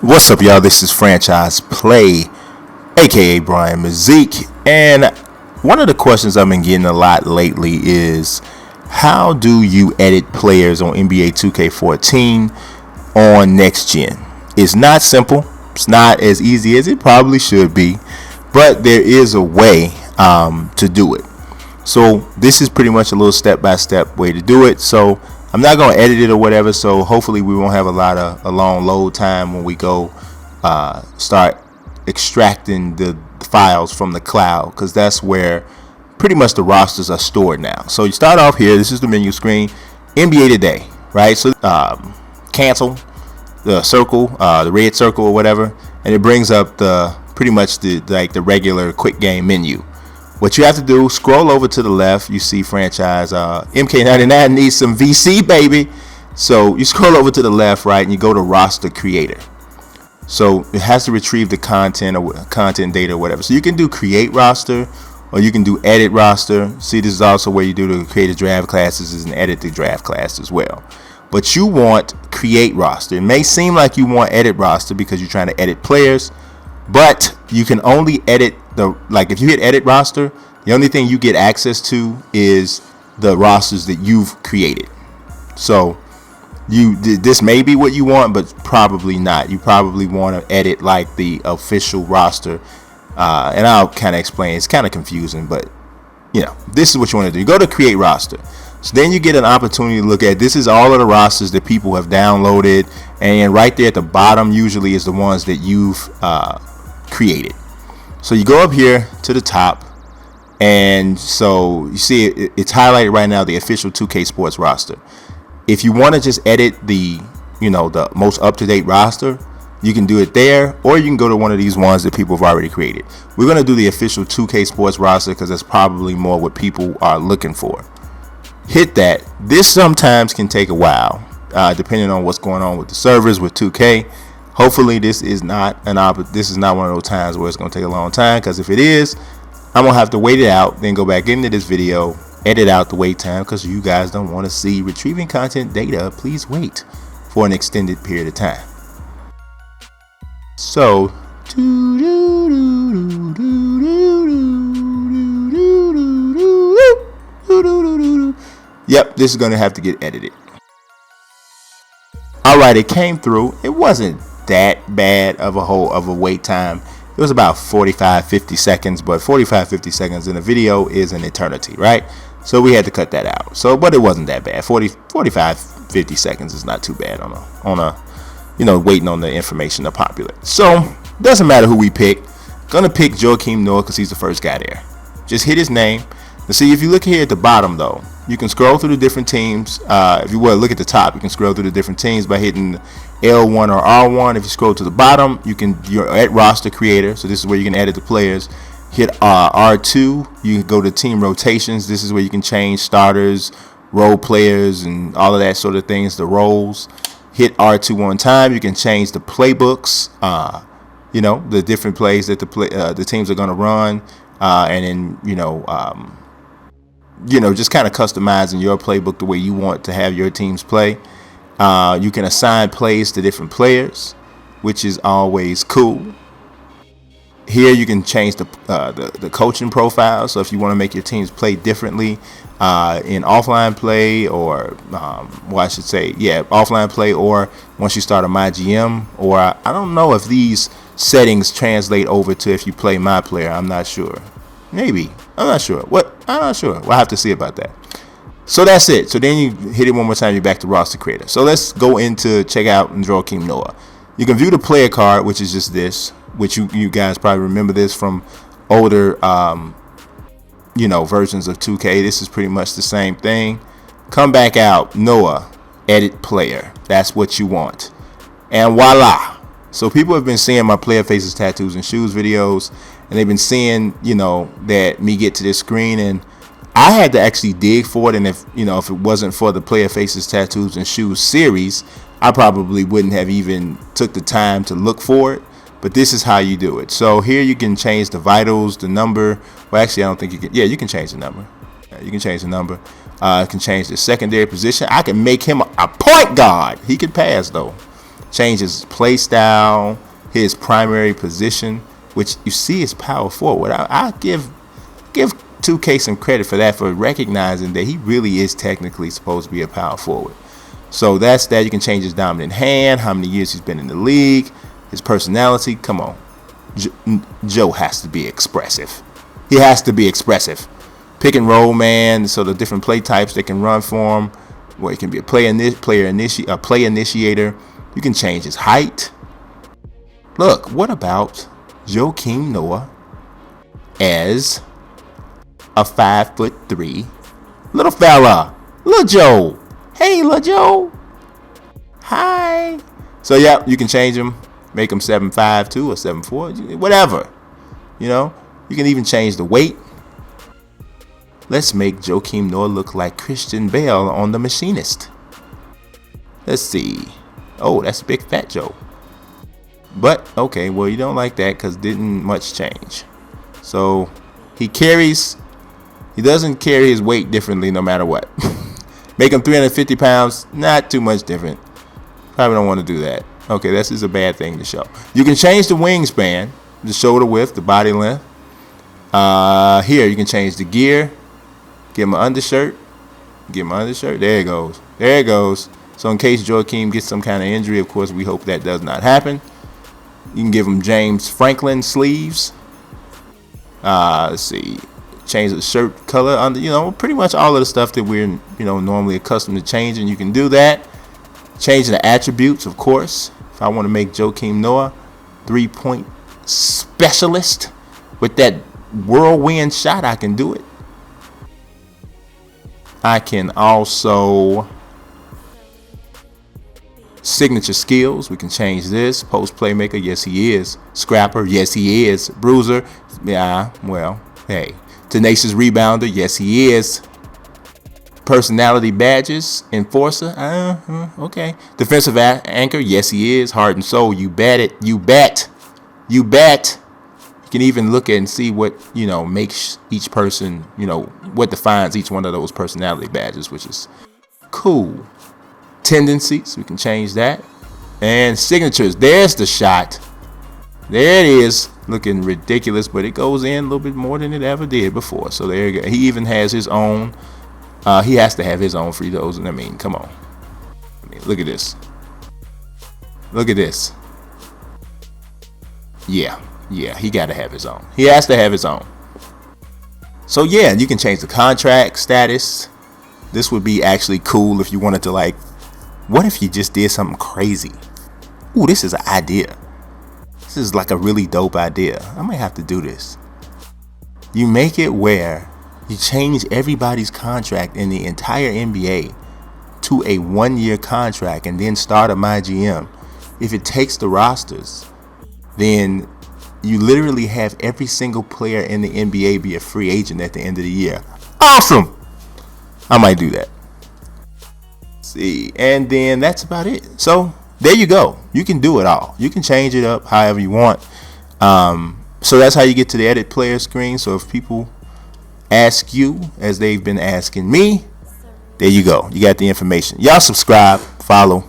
What's up, y'all? This is Franchise Play, aka Brian Mazik, and one of the questions I've been getting a lot lately is how do you edit players on NBA 2K14 on next gen? It's not simple. It's not as easy as it probably should be, but there is a way to do it. So this is pretty much a little step-by-step way to do it. So I'm not going to edit it or whatever, so hopefully we won't have a long load time when we go start extracting the files from the cloud, because that's where pretty much the rosters are stored now. So you start off here. This is the menu screen, NBA Today, right? So cancel the circle, the red circle or whatever, and it brings up the pretty much the regular quick game menu. What you have to do, scroll over to the left. You see franchise MK99 needs some VC, baby. So you scroll over to the left, right, and you go to roster creator. So it has to retrieve the content or content data or whatever. So you can do create roster or you can do edit roster. See, this is also where you do the create a draft classes and edit the draft class as well. But you want create roster. It may seem like you want edit roster because you're trying to edit players, but you can only edit if you hit edit roster, the only thing you get access to is the rosters that you've created. So this may be what you want, but probably not. You probably want to edit like the official roster, and I'll kind of explain. It's kind of confusing, but this is what you want to do. You go to create roster. So then you get an opportunity to look at, this is all of the rosters that people have downloaded, and right there at the bottom usually is the ones that you've created. So you go up here to the top, and so you see it's highlighted right now, the official 2K Sports roster. If you want to just edit the most up-to-date roster, you can do it there, or you can go to one of these ones that people have already created. We're going to do the official 2K Sports roster because that's probably more what people are looking for. Hit that. This sometimes can take a while, depending on what's going on with the servers with 2K. Hopefully this is not one of those times where it's going to take a long time, because if it is, I'm going to have to wait it out, then go back into this video, edit out the wait time, because you guys don't want to see retrieving content data. Please wait for an extended period of time. So yep, this is going to have to get edited. Alright, it came through. It wasn't that bad of a wait time. It was about 45-50 seconds, but 45-50 seconds in a video is an eternity, right? So we had to cut that out. But it wasn't that bad. 45-50 seconds is not too bad on a waiting on the information to populate. So doesn't matter who we pick. Gonna pick Joakim Noah because he's the first guy there. Just hit his name. Now see, if you look here at the bottom though, you can scroll through the different teams. If you look at the top, you can scroll through the different teams by hitting L1 or R1. If you scroll to the bottom, you're at roster creator. So this is where you can edit the players. Hit R2. You can go to team rotations. This is where you can change starters, role players, and all of that sort of things. The roles. Hit R2 one time. You can change the playbooks. The different plays that the teams are going to run, and then just kind of customizing your playbook the way you want to have your teams play. You can assign plays to different players, which is always cool. Here you can change the coaching profile. So if you want to make your teams play differently in offline play, or offline play, or once you start a MyGM, or I don't know if these settings translate over to if you play My Player. I'm not sure. Maybe. I'm not sure. I'm not sure. We'll have to see about that. So that's it. So then you hit it one more time, you're back to roster creator. So let's go into check out Joakim Noah. You can view the player card, which is just this, which you guys probably remember this from older versions of 2K. This is pretty much the same thing. Come back out, Noah, edit player. That's what you want. And voila. So people have been seeing my player faces, tattoos, and shoes videos, and they've been seeing, that me get to this screen, and I had to actually dig for it. And if it wasn't for the player faces, tattoos, and shoes series, I probably wouldn't have even took the time to look for it. But this is how you do it. So here you can change the vitals, the number. Well, actually, I don't think you can. Yeah, you can change the number. You can change the number. You can change the secondary position. I can make him a point guard. He can pass though. Change his play style, his primary position, which you see is power forward. I give 2K some credit for that, for recognizing that he really is technically supposed to be a power forward. So that's that. You can change his dominant hand, how many years he's been in the league, his personality. Come on, Joe has to be expressive. He has to be expressive. Pick and roll man, so the different play types that can run for him. Well, he can be a play initiator. You can change his height. Look, what about Joakim Noah as a 5'3" little fella, little Joe? Hey, little Joe. Hi. So yeah, you can change him, make him 7'5" or 7'4", whatever. You know, you can even change the weight. Let's make Joakim Noah look like Christian Bale on The Machinist. Let's see. Oh, that's Big Fat Joe. But, okay, well, you don't like that because didn't much change. So, he doesn't carry his weight differently no matter what. Make him 350 pounds, not too much different. Probably don't want to do that. Okay, this is a bad thing to show. You can change the wingspan, the shoulder width, the body length. Here, you can change the gear. Give him an undershirt. There it goes. There it goes. So in case Joakim gets some kind of injury, of course, we hope that does not happen. You can give him James Franklin sleeves. Let's see. Change the shirt color under, pretty much all of the stuff that we're, normally accustomed to changing. You can do that. Change the attributes, of course. If I want to make Joakim Noah 3-point specialist with that whirlwind shot, I can do it. I can also signature skills. We can change this. Post playmaker, yes he is. Scrapper, yes he is. Bruiser, yeah, well, hey. Tenacious rebounder, yes he is. Personality badges, enforcer, okay. Defensive anchor, yes he is. Heart and soul, you bet it. You bet. You can even look at and see what, makes each person, what defines each one of those personality badges, which is cool. Tendencies, we can change that. And signatures, there's the shot. There it is, looking ridiculous, but it goes in a little bit more than it ever did before. So there you go. He even has his own, he has to have his own free throws. I mean, come on. Look at this. Look at this. Yeah, he got to have his own. He has to have his own. So yeah, you can change the contract status. This would be actually cool if you wanted to, what if you just did something crazy? Ooh, this is an idea. This is like a really dope idea. I might have to do this. You make it where you change everybody's contract in the entire NBA to a 1-year contract and then start a MyGM. If it takes the rosters, then you literally have every single player in the NBA be a free agent at the end of the year. Awesome! I might do that. See, and then that's about it. So there you go. You can do it all. You can change it up however you want. So that's how you get to the edit player screen. So if people ask you, as they've been asking me, there you go. You got the information. Y'all subscribe, follow.